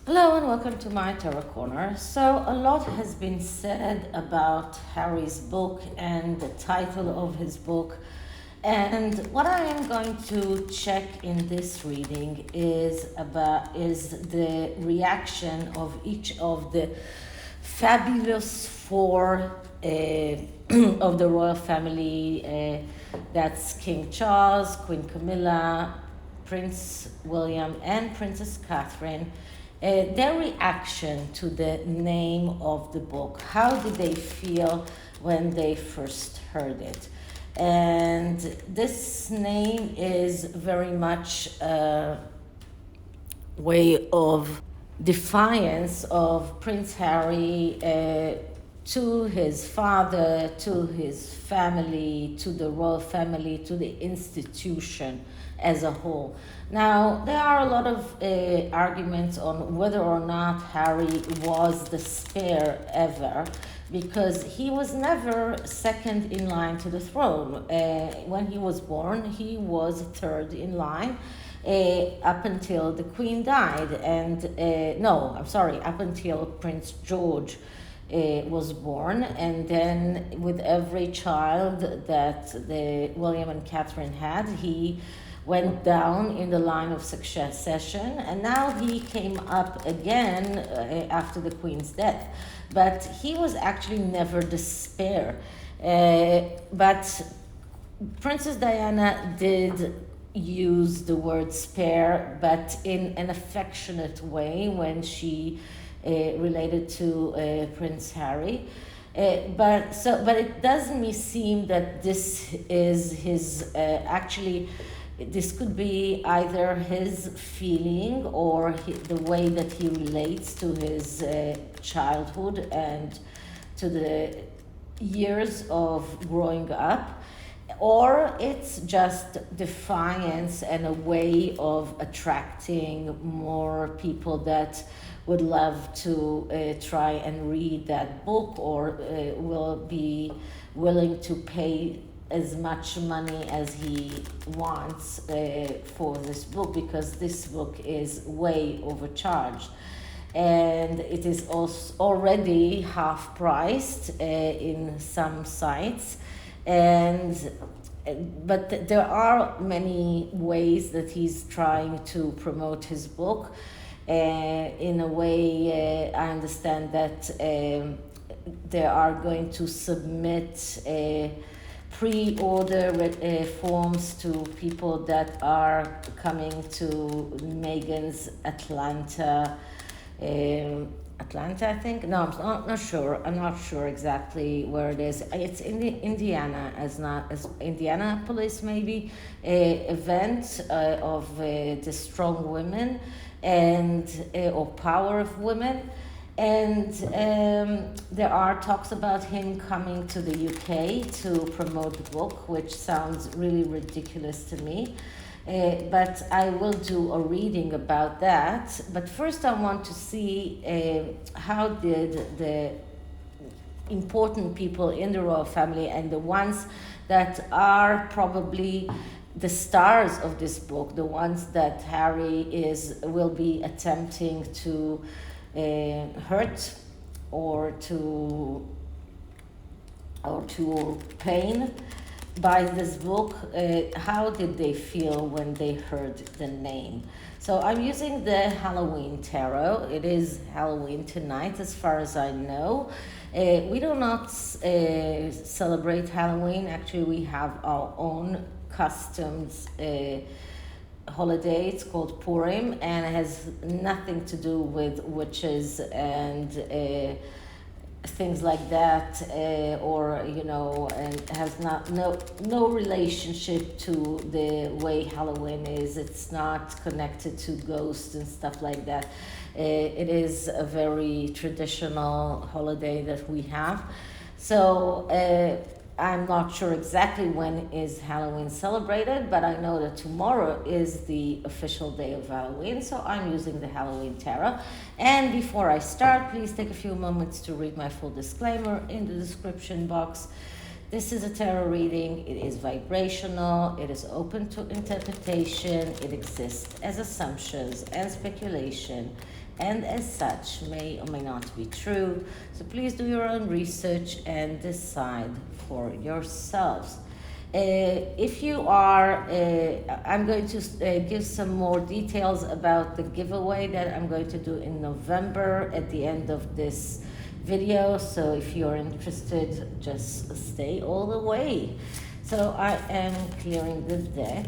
Hello and welcome to my Tarot Corner. So, a lot has been said about Harry's book and the title of his book. And what I am going to check in this reading is the reaction of each of the fabulous four of the royal family. That's King Charles, Queen Camilla, Prince William, and Princess Catherine. Their reaction to the name of the book. How did they feel when they first heard it? And this name is very much a way of defiance of Prince Harry to his father, to his family, to the royal family, to the institution as a whole. Now, there are a lot of arguments on whether or not Harry was the spare ever, because he was never second in line to the throne. When he was born, he was third in line. Up until the Queen died, and up until Prince George was born, and then with every child that the William and Catherine had, he went down in the line of succession, and now he came up again after the Queen's death. But he was actually never the spare. But Princess Diana did use the word spare, but in an affectionate way when she related to Prince Harry. But it doesn't seem that this is his actually. This could be either his feeling or the way that he relates to his childhood and to the years of growing up, or it's just defiance and a way of attracting more people that would love to try and read that book, or will be willing to pay as much money as he wants for this book, because this book is way overcharged. And it is also already half priced in some sites. But there are many ways that he's trying to promote his book. In a way, I understand that they are going to submit pre-order forms to people that are coming to Meghan's Atlanta, I think. No, I'm not sure. I'm not sure exactly where it is. It's in the Indiana, as Indianapolis maybe, event of the strong women and or power of women. And there are talks about him coming to the UK to promote the book, which sounds really ridiculous to me. But I will do a reading about that. But first I want to see how did the important people in the royal family, and the ones that are probably the stars of this book, the ones that Harry will be attempting to hurt or to pain by this book, how did they feel when they heard the name? So I'm using the Halloween tarot. It is Halloween tonight, as far as I know. We do not celebrate Halloween. Actually, we have our own customs holiday. It's called Purim, and it has nothing to do with witches and things like that, and has no relationship to the way Halloween is. It's not connected to ghosts and stuff like that. It is a very traditional holiday that we have. So I'm not sure exactly when is Halloween celebrated, but I know that tomorrow is the official day of Halloween, so I'm using the Halloween tarot. And before I start, please take a few moments to read my full disclaimer in the description box. This is a tarot reading. It is vibrational. It is open to interpretation. It exists as assumptions and speculation. and as such may or may not be true. So please do your own research and decide for yourselves. If you are, I'm going to give some more details about the giveaway that I'm going to do in November at the end of this video. So if you're interested, just stay all the way. So I am clearing the deck.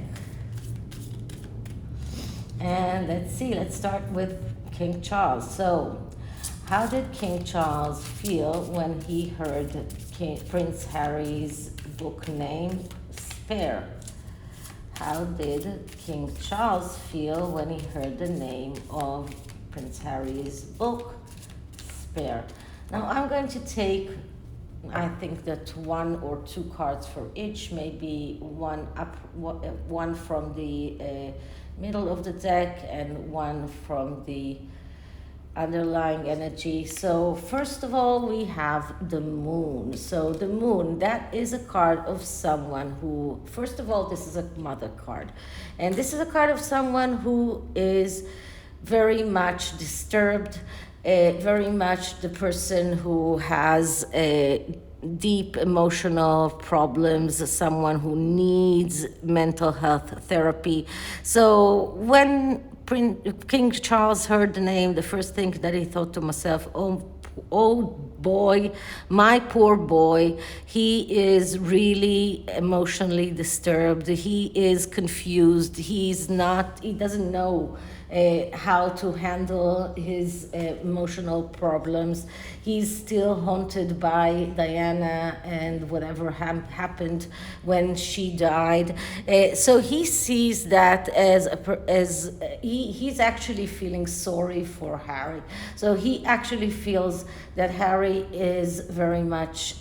And let's see, let's start with King Charles. So how did King Charles feel when he heard Prince Harry's book name, Spare? How did King Charles feel when he heard the name of Prince Harry's book, Spare? Now I'm going to take, I think that 1 or 2 cards for each, maybe one from the middle of the deck and one from the underlying energy. So first of all, we have the moon. So the moon, that is a card of someone who, first of all, this is a mother card. And this is a card of someone who is very much disturbed, very much the person who has deep emotional problems, someone who needs mental health therapy. So when King Charles heard the name, the first thing that he thought to himself, oh boy, my poor boy, he is really emotionally disturbed, he is confused, he doesn't know how to handle his emotional problems. He's still haunted by Diana and whatever happened when she died. So he sees that as he's actually feeling sorry for Harry. So he actually feels that Harry is very much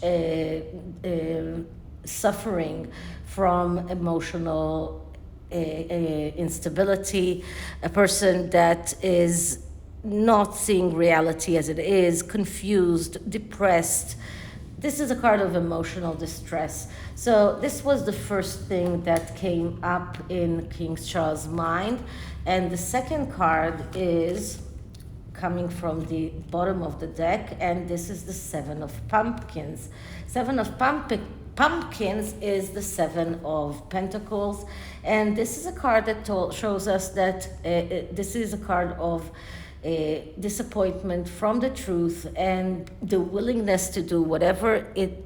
suffering from emotional instability, a person that is not seeing reality as it is, confused, depressed. This is a card of emotional distress. So this was the first thing that came up in King Charles' mind. And the second card is coming from the bottom of the deck, and this is the 7 of Pumpkins. 7 of Pumpkins is the 7 of Pentacles, and this is a card that shows us that this is a card of disappointment from the truth and the willingness to do whatever it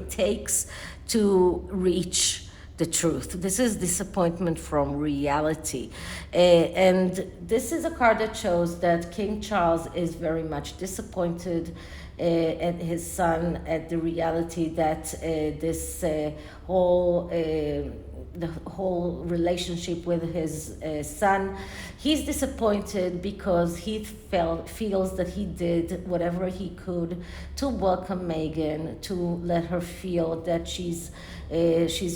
takes to reach the truth. This is disappointment from reality. And this is a card that shows that King Charles is very much disappointed at his son, at the reality that this the whole relationship with his son. He's disappointed because he feels that he did whatever he could to welcome Meghan, to let her feel that she's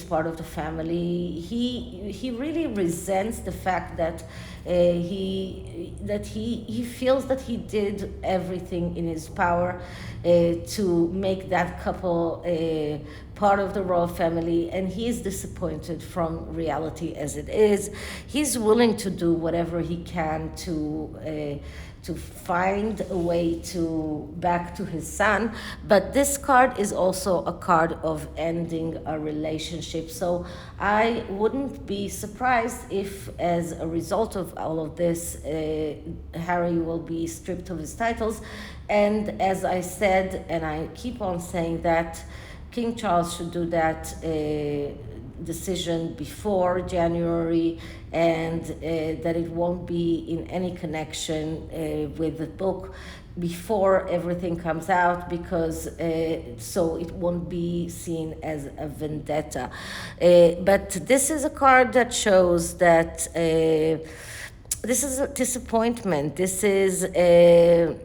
part of the family. He really resents the fact that he feels that he did everything in his power to make that couple part of the royal family, and he is disappointed from reality as it is. He's willing to do whatever he can to find a way to back to his son, but this card is also a card of ending a relationship. So I wouldn't be surprised if, as a result of all of this, Harry will be stripped of his titles. And as I said, and I keep on saying that, King Charles should do that decision before January, and that it won't be in any connection with the book before everything comes out, because so it won't be seen as a vendetta. But this is a card that shows that this is a disappointment. This is a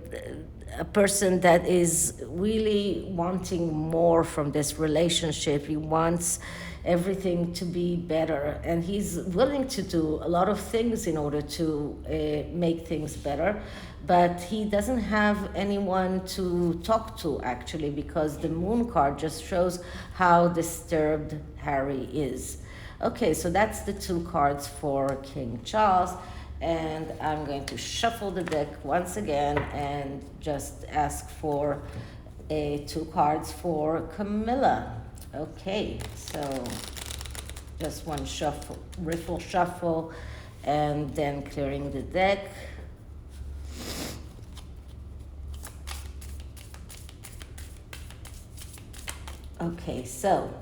person that is really wanting more from this relationship. He wants everything to be better, and he's willing to do a lot of things in order to make things better, but he doesn't have anyone to talk to, actually, because the moon card just shows how disturbed Harry is. Okay, so that's the 2 cards for King Charles. And I'm going to shuffle the deck once again and just ask for 2 cards for Camilla. Okay, so just one shuffle, riffle shuffle, and then clearing the deck. Okay, so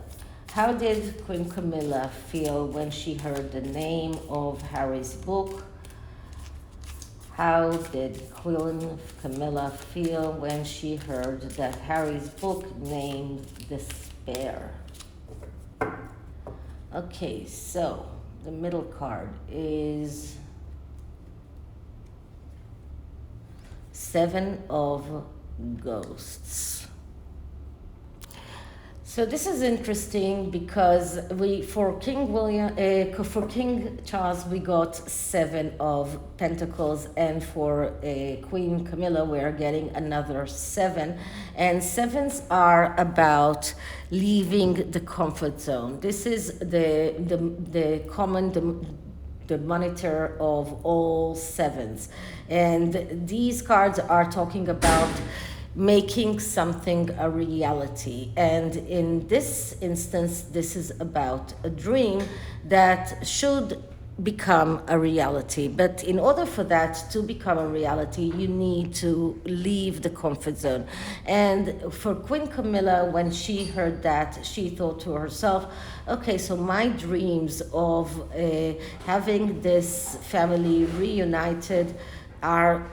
how did Queen Camilla feel when she heard the name of Harry's book? How did Queen Camilla feel when she heard that Harry's book named Despair? Okay, so the middle card is 7 of Ghosts. So this is interesting because for King Charles we got 7 of Pentacles, and for Queen Camilla we're getting another 7. And 7s are about leaving the comfort zone. This is the monitor of all 7s, and these cards are talking about making something a reality. And in this instance, this is about a dream that should become a reality. But in order for that to become a reality, you need to leave the comfort zone. And for Queen Camilla, when she heard that, she thought to herself, okay, so my dreams of having this family reunited are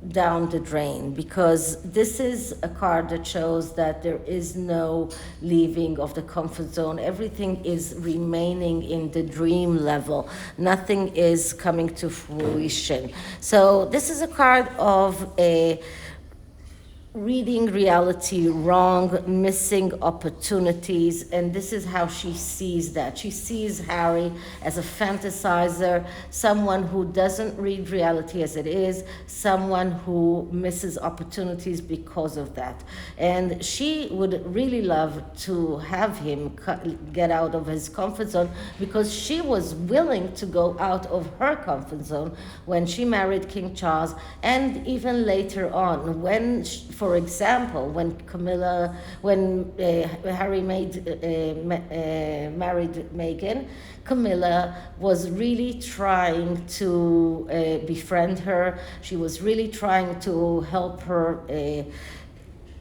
down the drain, because this is a card that shows that there is no leaving of the comfort zone. Everything is remaining in the dream level. Nothing is coming to fruition. So this is a card of a reading reality wrong, missing opportunities, and this is how she sees that. She sees Harry as a fantasizer, someone who doesn't read reality as it is, someone who misses opportunities because of that. And she would really love to have him get out of his comfort zone, because she was willing to go out of her comfort zone when she married King Charles, and even later on when for example, when Harry married Meghan, Camilla was really trying to befriend her. She was really trying to help her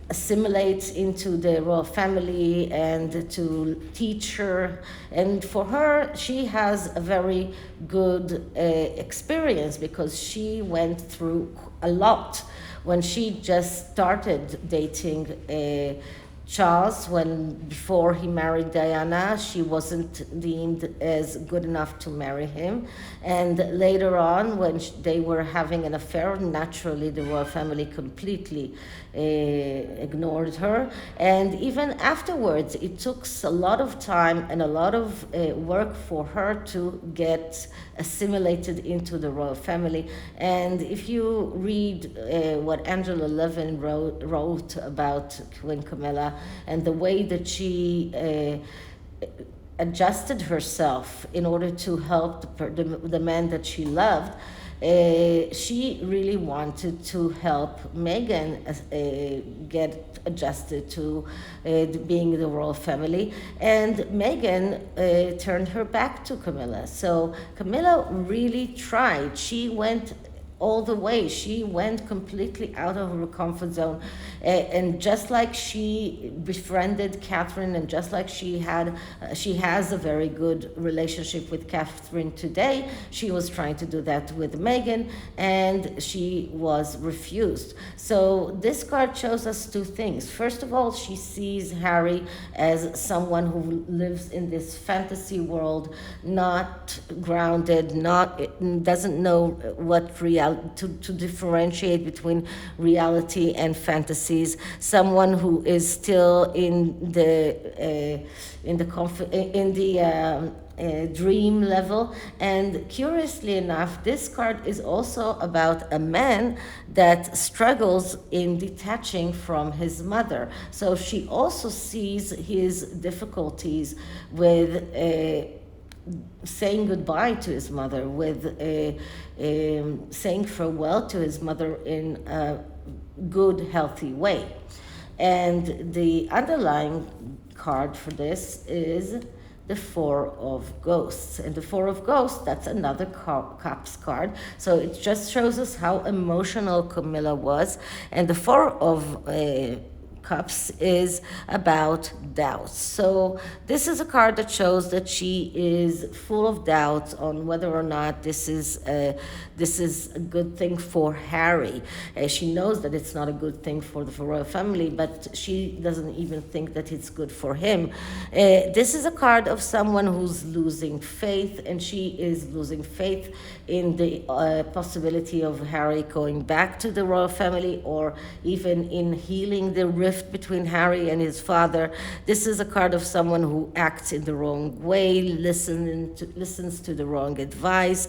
assimilate into the royal family and to teach her. And for her, she has a very good experience, because she went through a lot when she just started dating Charles. Before he married Diana, she wasn't deemed as good enough to marry him. And later on, when they were having an affair, naturally the royal family completely ignored her. And even afterwards, it took a lot of time and a lot of work for her to get assimilated into the royal family. And if you read what Angela Levin wrote about Queen Camilla and the way that she adjusted herself in order to help the man that she loved, she really wanted to help Meghan get adjusted to being the royal family, and Meghan turned her back to Camilla. So Camilla really tried. She went all the way. She went completely out of her comfort zone. And just like she befriended Catherine, and just like she has a very good relationship with Catherine today, she was trying to do that with Meghan, and she was refused. So this card shows us 2 things. First of all, she sees Harry as someone who lives in this fantasy world, not grounded, doesn't know what reality, to differentiate between reality and fantasies. Someone who is still in the dream level. And curiously enough, this card is also about a man that struggles in detaching from his mother. So she also sees his difficulties with saying goodbye to his mother, with saying farewell to his mother in a good, healthy way. And the underlying card for this is the Four of Ghosts. And the Four of Ghosts, that's another Cups card. So it just shows us how emotional Camilla was. And the Four of Cups is about doubts. So this is a card that shows that she is full of doubts on whether or not this is a good thing for Harry. She knows that it's not a good thing for the royal family, but she doesn't even think that it's good for him. This is a card of someone who's losing faith, and she is losing faith in the possibility of Harry going back to the royal family, or even in healing the rift between Harry and his father. This is a card of someone who acts in the wrong way, listens to the wrong advice.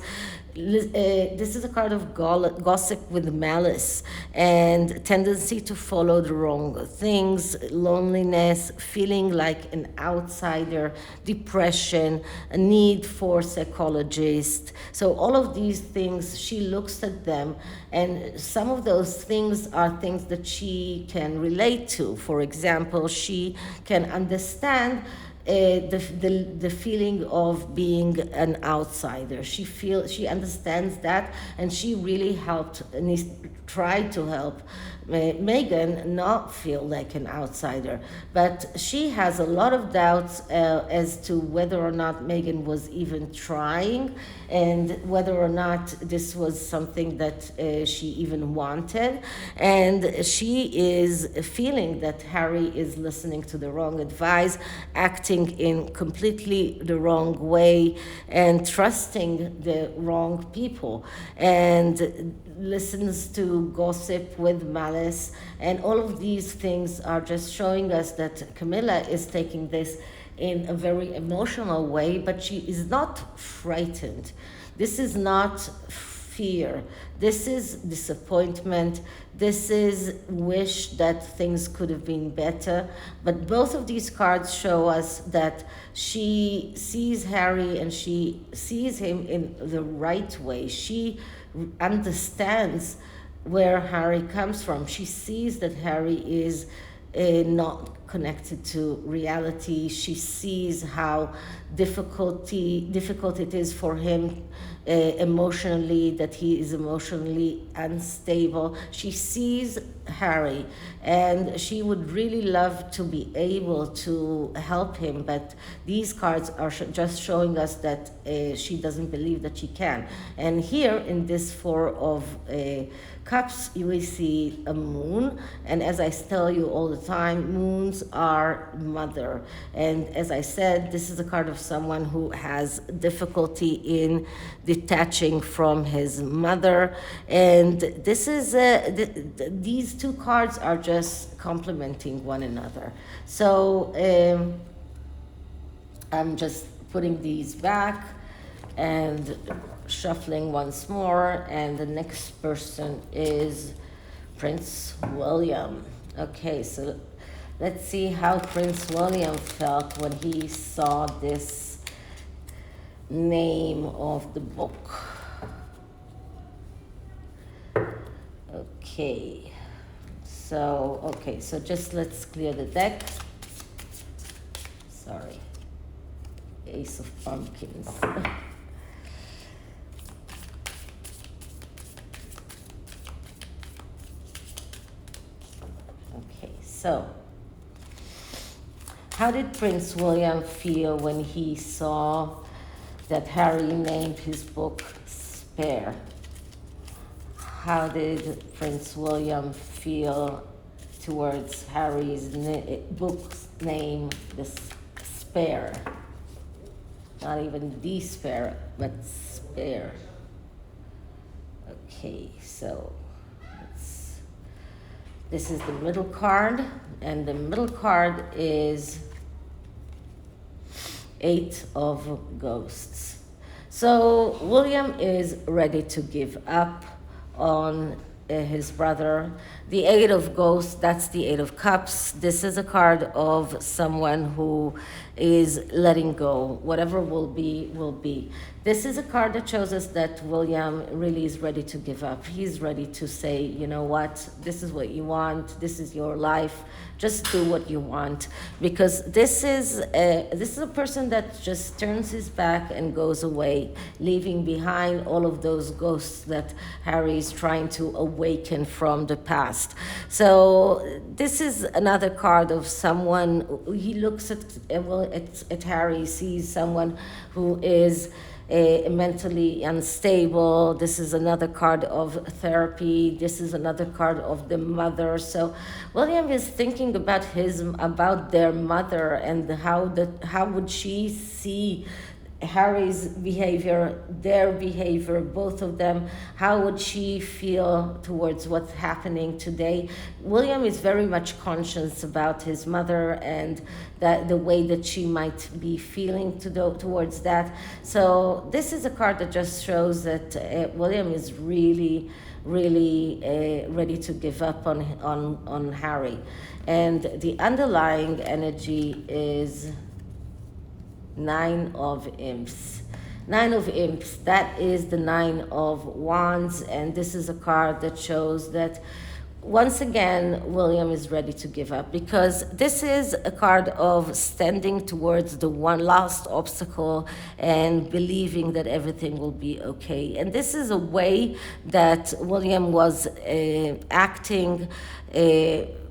This is a card of gossip with malice and tendency to follow the wrong things, loneliness, feeling like an outsider, depression, a need for psychologist. So all of these things, she looks at them, and some of those things are things that she can relate to. For example, she can understand the feeling of being an outsider. She understands that, and she really helped and tried to help Meghan not feel like an outsider. But she has a lot of doubts as to whether or not Meghan was even trying, and whether or not this was something that she even wanted. And she is feeling that Harry is listening to the wrong advice, acting in completely the wrong way, and trusting the wrong people, and listens to gossip with malice. And all of these things are just showing us that Camilla is taking this in a very emotional way, but she is not frightened. This is not fear. This is disappointment. This is wish that things could have been better. But both of these cards show us that she sees Harry, and she sees him in the right way. She understands where Harry comes from. She sees that Harry is not connected to reality. She sees how difficult it is for him emotionally, that he is emotionally unstable. She sees Harry, and she would really love to be able to help him, but these cards are just showing us that she doesn't believe that she can. And here in this Four of Cups, you will see a moon, and as I tell you all the time, moons are mother. And as I said, this is a card of someone who has difficulty in detaching from his mother. And this is these two cards are just complementing one another. So I'm just putting these back and shuffling once more, and the next person is Prince William. Okay, so let's see how Prince William felt when he saw this name of the book. Okay, so just let's clear the deck. Sorry, Ace of Pumpkins. So, how did Prince William feel when he saw that Harry named his book Spare? How did Prince William feel towards Harry's book's name, the Spare? Not even despair, but Spare. Okay, so this is the middle card, and the middle card is Eight of Ghosts. So William is ready to give up on his brother. The Eight of Ghosts, that's the Eight of Cups. This is a card of someone who is letting go. Whatever will be, will be. This is a card that shows us that William really is ready to give up. He's ready to say, you know what, this is what you want, this is your life, just do what you want. Because this is a person that just turns his back and goes away, leaving behind all of those ghosts that Harry is trying to awaken from the past. So this is another card of someone. He looks at Harry, sees someone who is mentally unstable. This is another card of therapy. This is another card of the mother. So William is thinking about their mother and how would she see Harry's behavior, their behavior, both of them. How would she feel towards what's happening today? William is very much conscious about his mother and that the way that she might be feeling towards that. So this is a card that just shows that William is really ready to give up on Harry. And the underlying energy is Nine of Imps. Nine of Imps, that is the Nine of Wands, and this is a card that shows that once again William is ready to give up, because this is a card of standing towards the one last obstacle and believing that everything will be okay. And this is a way that William was acting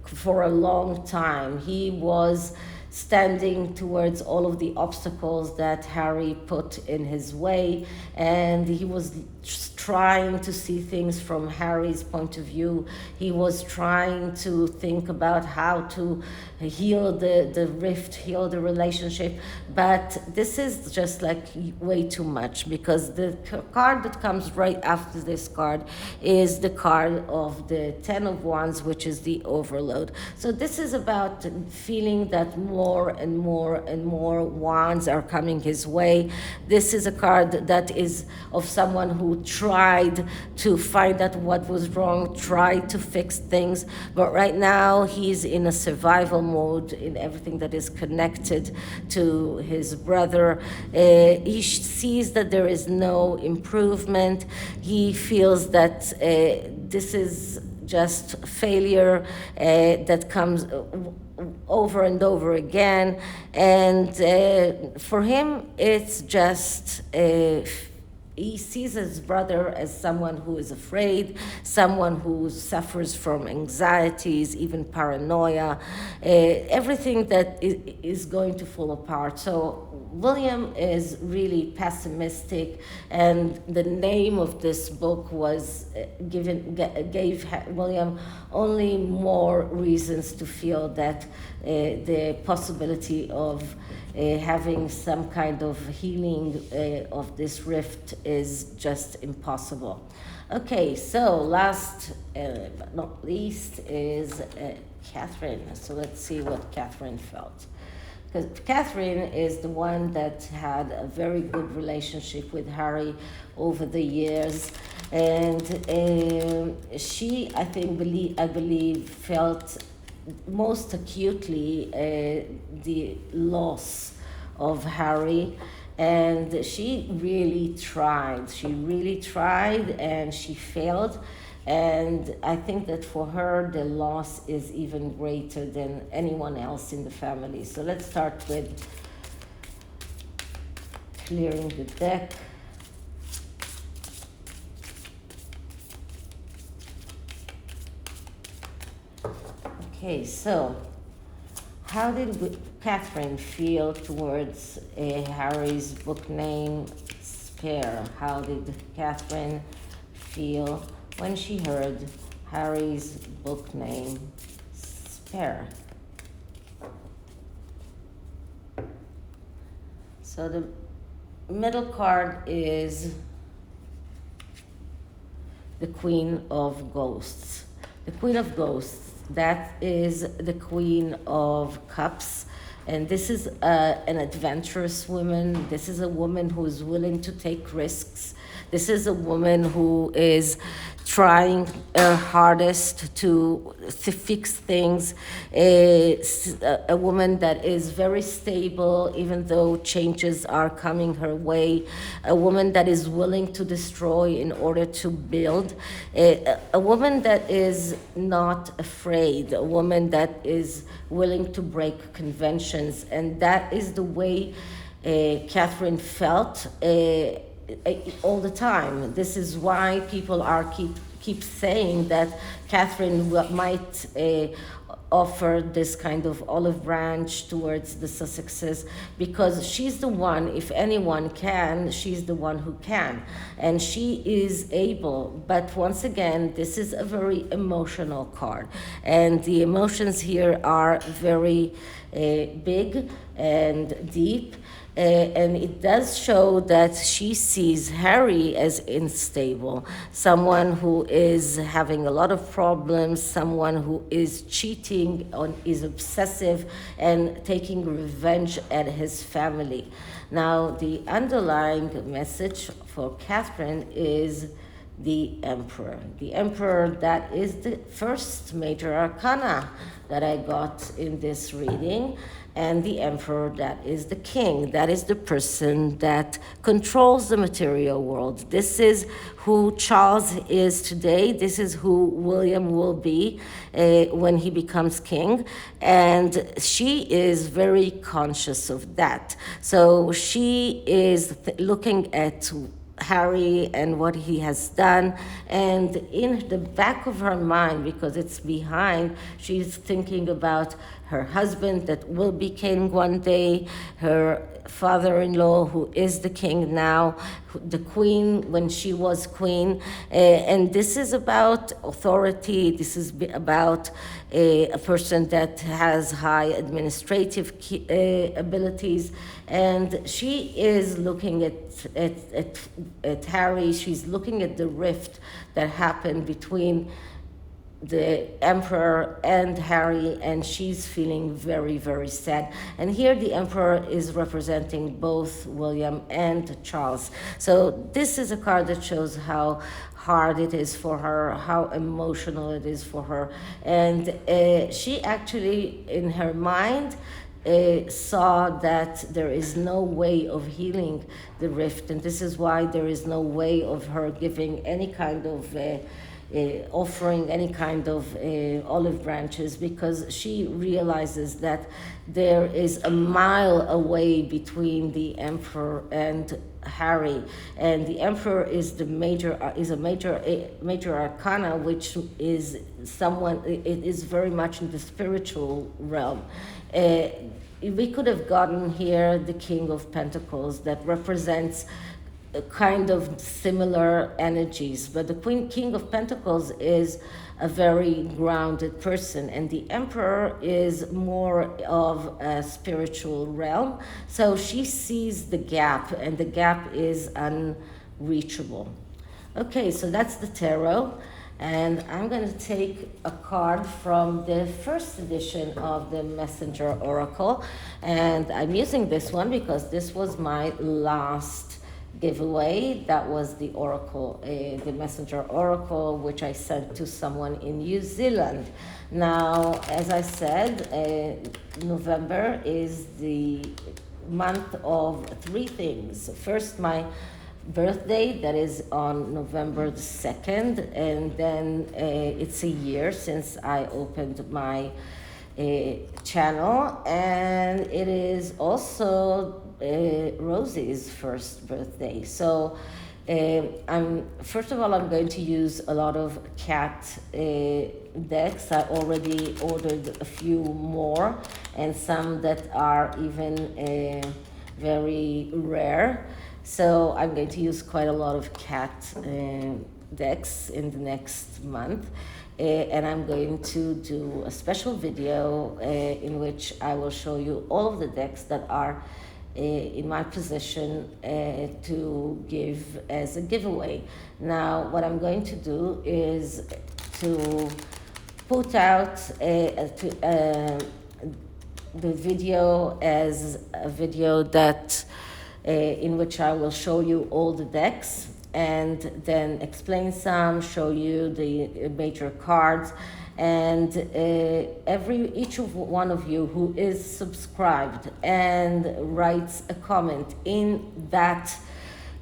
for a long time. He was standing towards all of the obstacles that Harry put in his way, and he was trying to see things from Harry's point of view. He was trying to think about how to heal the rift, heal the relationship, but this is just like way too much, because the card that comes right after this card is the card of the Ten of Wands, which is the overload. So this is about feeling that more and more and more wands are coming his way. This is a card that is of someone who tried to find out what was wrong, tried to fix things, but right now he's in a survival mode in everything that is connected to his brother. He sees that there is no improvement. He feels that this is just failure that comes over and over again, and for him it's just he sees his brother as someone who is afraid, someone who suffers from anxieties, even paranoia, everything that is going to fall apart. So William is really pessimistic, and the name of this book was gave William only more reasons to feel that the possibility of having some kind of healing of this rift is just impossible. Okay, so last but not least is Catherine. So let's see what Catherine felt. Because Catherine is the one that had a very good relationship with Harry over the years, and she, I believe, felt most acutely the loss of Harry, and she really tried and she failed, and I think that for her the loss is even greater than anyone else in the family. So let's start with clearing the deck. Okay, so how did Catherine feel towards Harry's book name, Spare? How did Catherine feel when she heard Harry's book name, Spare? So the middle card is the Queen of Ghosts. The Queen of Ghosts, that is the Queen of Cups. And this is an adventurous woman. This is a woman who is willing to take risks. This is a woman who is trying her hardest to fix things. A woman that is very stable, even though changes are coming her way. A woman that is willing to destroy in order to build. A woman that is not afraid. A woman that is willing to break conventions. And that is the way Catherine felt all the time. This is why people are keep saying that Catherine might offer this kind of olive branch towards the Sussexes, because she's the one, if anyone can, she's the one who can, and she is able. But once again, this is a very emotional card, and the emotions here are very big and deep. And it does show that she sees Harry as unstable, someone who is having a lot of problems, someone who is cheating, is obsessive, and taking revenge at his family. Now, the underlying message for Catherine is the Emperor. The Emperor, that is the first major arcana that I got in this reading. And the Emperor, that is the king. That is the person that controls the material world. This is who Charles is today. This is who William will be when he becomes king. And she is very conscious of that. So she is looking at Harry and what he has done, and in the back of her mind, because it's behind, she's thinking about her husband that will be king one day, her father-in-law who is the king now, the queen when she was queen, and this is about authority. This is about a person that has high administrative abilities, and she is looking at Harry. She's looking at the rift that happened between the Emperor and Harry, and she's feeling very, very sad. And here the Emperor is representing both William and Charles. So this is a card that shows how hard it is for her, how emotional it is for her. And she actually, in her mind, saw that there is no way of healing the rift, and this is why there is no way of her giving any kind of offering any kind of olive branches, because she realizes that there is a mile away between the Emperor and Harry, and the Emperor is a major arcana, which is someone, it is very much in the spiritual realm. We could have gotten here the King of Pentacles that represents kind of similar energies, but the King of Pentacles is a very grounded person, and the Emperor is more of a spiritual realm. So she sees the gap, and the gap is unreachable. Okay, so that's the tarot, and I'm going to take a card from the first edition of the Messenger Oracle, and I'm using this one because this was my last giveaway. That was the Oracle, the Messenger Oracle, which I sent to someone in New Zealand. Now, as I said, November is the month of three things. First, my birthday, that is on November the 2nd, and then it's a year since I opened my channel, and it is also Rosie's first birthday. So first of all, I'm going to use a lot of cat decks. I already ordered a few more, and some that are even very rare. So I'm going to use quite a lot of cat decks in the next month. And I'm going to do a special video in which I will show you all of the decks that are in my position to give as a giveaway. Now, what I'm going to do is to put out the video as a video that in which I will show you all the decks and then explain some, show you the major cards, and each of one of you who is subscribed and writes a comment in that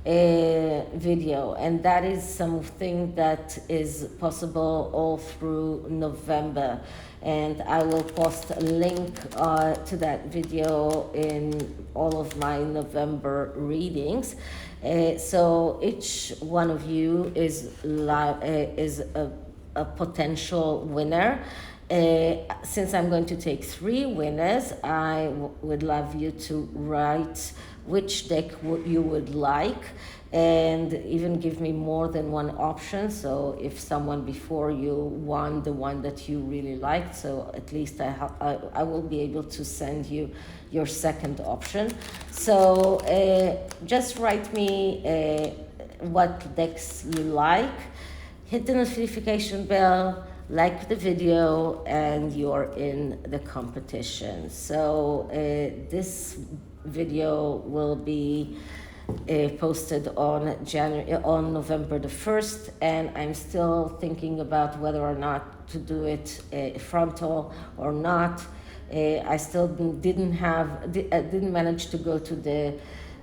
video, and that is something that is possible all through November, and I will post a link to that video in all of my November readings. So each one of you is a potential winner. Since I'm going to take 3 winners, I would love you to write which deck you would like, and even give me more than one option. So if someone before you won the one that you really liked, so at least I will be able to send you your second option. So just write me what decks you like, hit the notification bell, like the video, and you're in the competition. So this video will be posted on November the 1st, and I'm still thinking about whether or not to do it frontal or not. I still didn't manage to go to the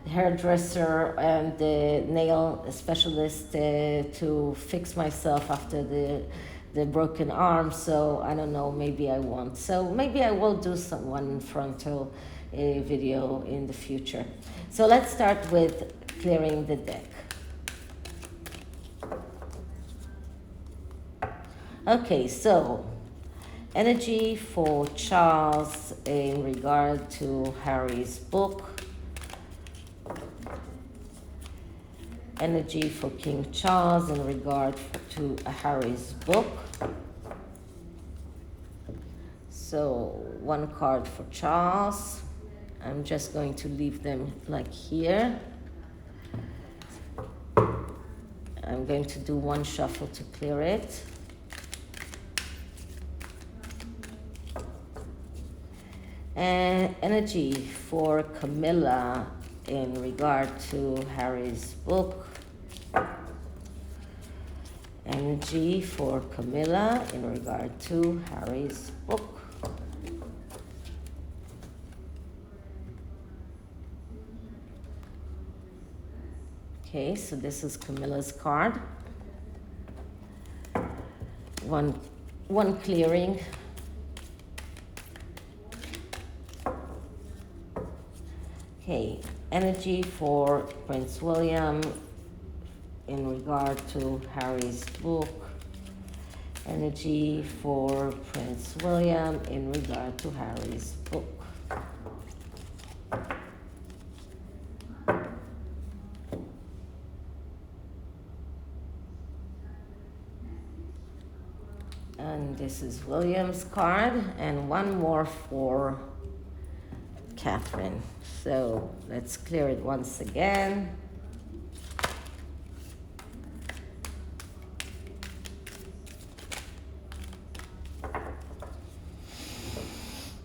hairdresser and the nail specialist to fix myself after the broken arm, so I don't know, maybe I won't. So maybe I will do one frontal video in the future. So let's start with clearing the deck. Okay, so energy for Charles in regard to Harry's book. Energy for King Charles in regard to Harry's book. So 1 card for Charles. I'm just going to leave them like here. I'm going to do 1 shuffle to clear it. And energy for Camilla in regard to Harry's book. Energy for Camilla in regard to Harry's book. Okay, so this is Camilla's card. One clearing. Okay, energy for Prince William in regard to Harry's book. Energy for Prince William in regard to Harry's book. And this is William's card, and 1 more for Catherine. So let's clear it once again.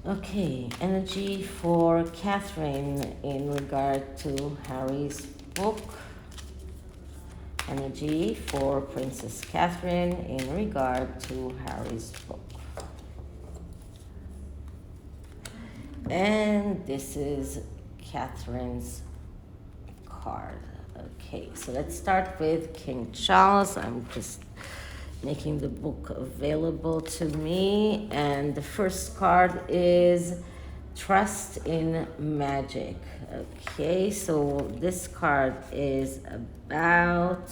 Okay, energy for Catherine in regard to Harry's book. Energy for Princess Catherine in regard to Harry's book. And this is Catherine's card. Okay, so let's start with King Charles. I'm just making the book available to me, and the first card is Trust in Magic. Okay, so this card is about...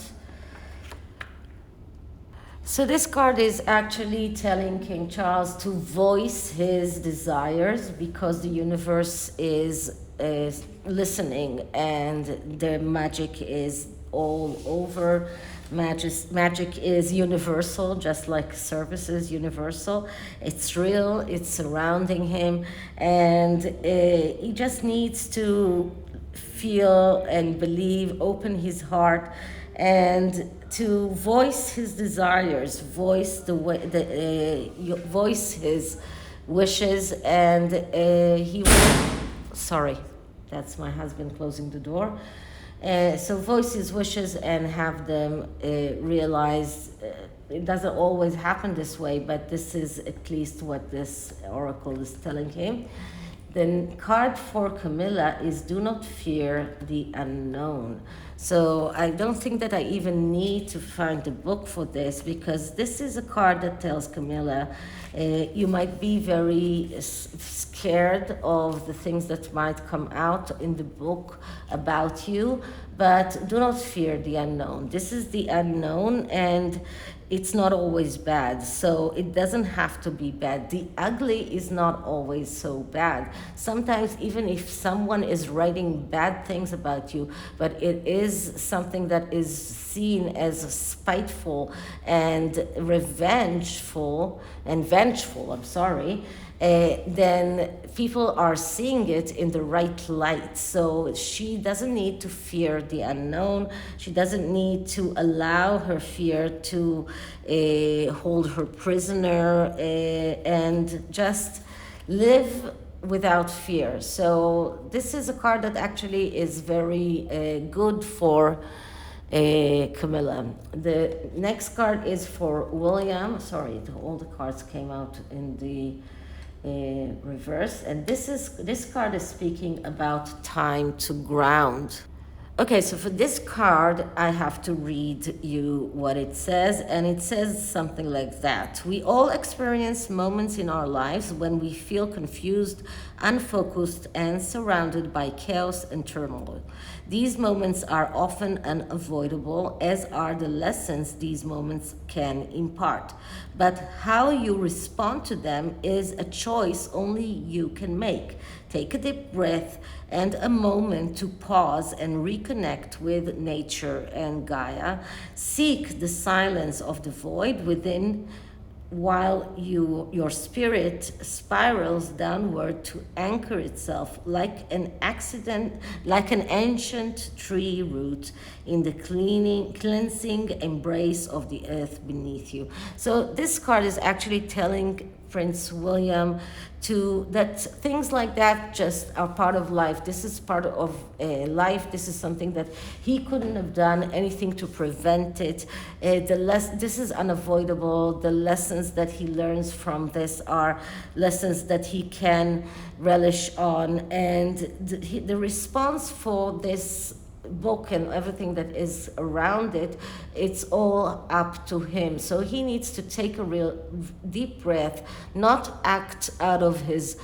So this card is actually telling King Charles to voice his desires, because the universe is listening and the magic is all over. Magic is universal, just like service is universal. It's real, it's surrounding him, and he just needs to feel and believe, open his heart, and to voice his desires, voice his wishes, and he will, sorry, that's my husband closing the door. So voice his wishes and have them realize it doesn't always happen this way, but this is at least what this oracle is telling him. The card for Camilla is do not fear the unknown. So I don't think that I even need to find a book for this, because this is a card that tells Camilla you might be very scared of the things that might come out in the book about you, but do not fear the unknown. This is the unknown, and it's not always bad, so it doesn't have to be bad. The ugly is not always so bad. Sometimes even if someone is writing bad things about you, but it is something that is seen as spiteful and vengeful, then people are seeing it in the right light. So she doesn't need to fear the unknown. She doesn't need to allow her fear to hold her prisoner, and just live without fear. So this is a card that actually is very good for Camilla. The next card is for William. Sorry, all the cards came out in the reverse, and this card is speaking about time to ground. Okay, so for this card, I have to read you what it says, and it says something like that. We all experience moments in our lives when we feel confused, unfocused, and surrounded by chaos and turmoil. These moments are often unavoidable, as are the lessons these moments can impart. But how you respond to them is a choice only you can make. Take a deep breath and a moment to pause and reconnect with nature and Gaia. Seek the silence of the void within while your spirit spirals downward to anchor itself like an ancient tree root in the cleansing embrace of the earth beneath you. So this card is actually telling Prince William that things like that just are part of life. This is part of life. This is something that he couldn't have done anything to prevent it. This is unavoidable. The lessons that he learns from this are lessons that he can relish on, and the response for this book and everything that is around it, it's all up to him. So he needs to take a real deep breath, not act out of his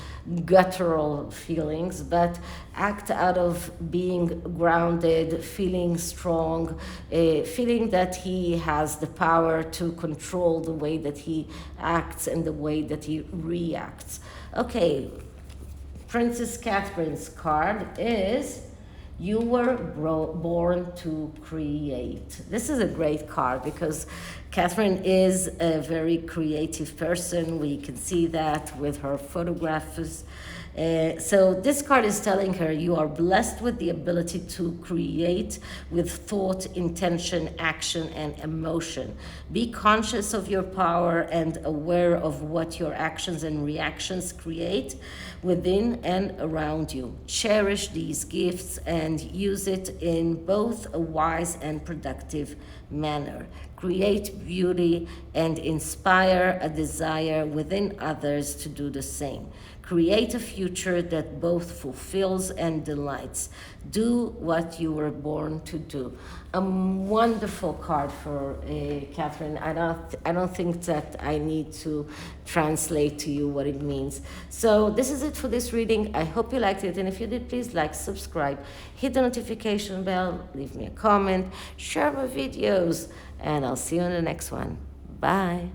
guttural feelings, but act out of being grounded, feeling strong, feeling that he has the power to control the way that he acts and the way that he reacts. Okay, Princess Catherine's card is you were born to create. This is a great card because Catherine is a very creative person. We can see that with her photographs. So this card is telling her you are blessed with the ability to create with thought, intention, action, and emotion. Be conscious of your power and aware of what your actions and reactions create within and around you. Cherish these gifts and use it in both a wise and productive manner. Create beauty and inspire a desire within others to do the same. Create a future that both fulfills and delights. Do what you were born to do. A wonderful card for Catherine. I don't think that I need to translate to you what it means. So this is it for this reading. I hope you liked it, and if you did, please like, subscribe, hit the notification bell, leave me a comment, share my videos, and I'll see you in the next one. Bye.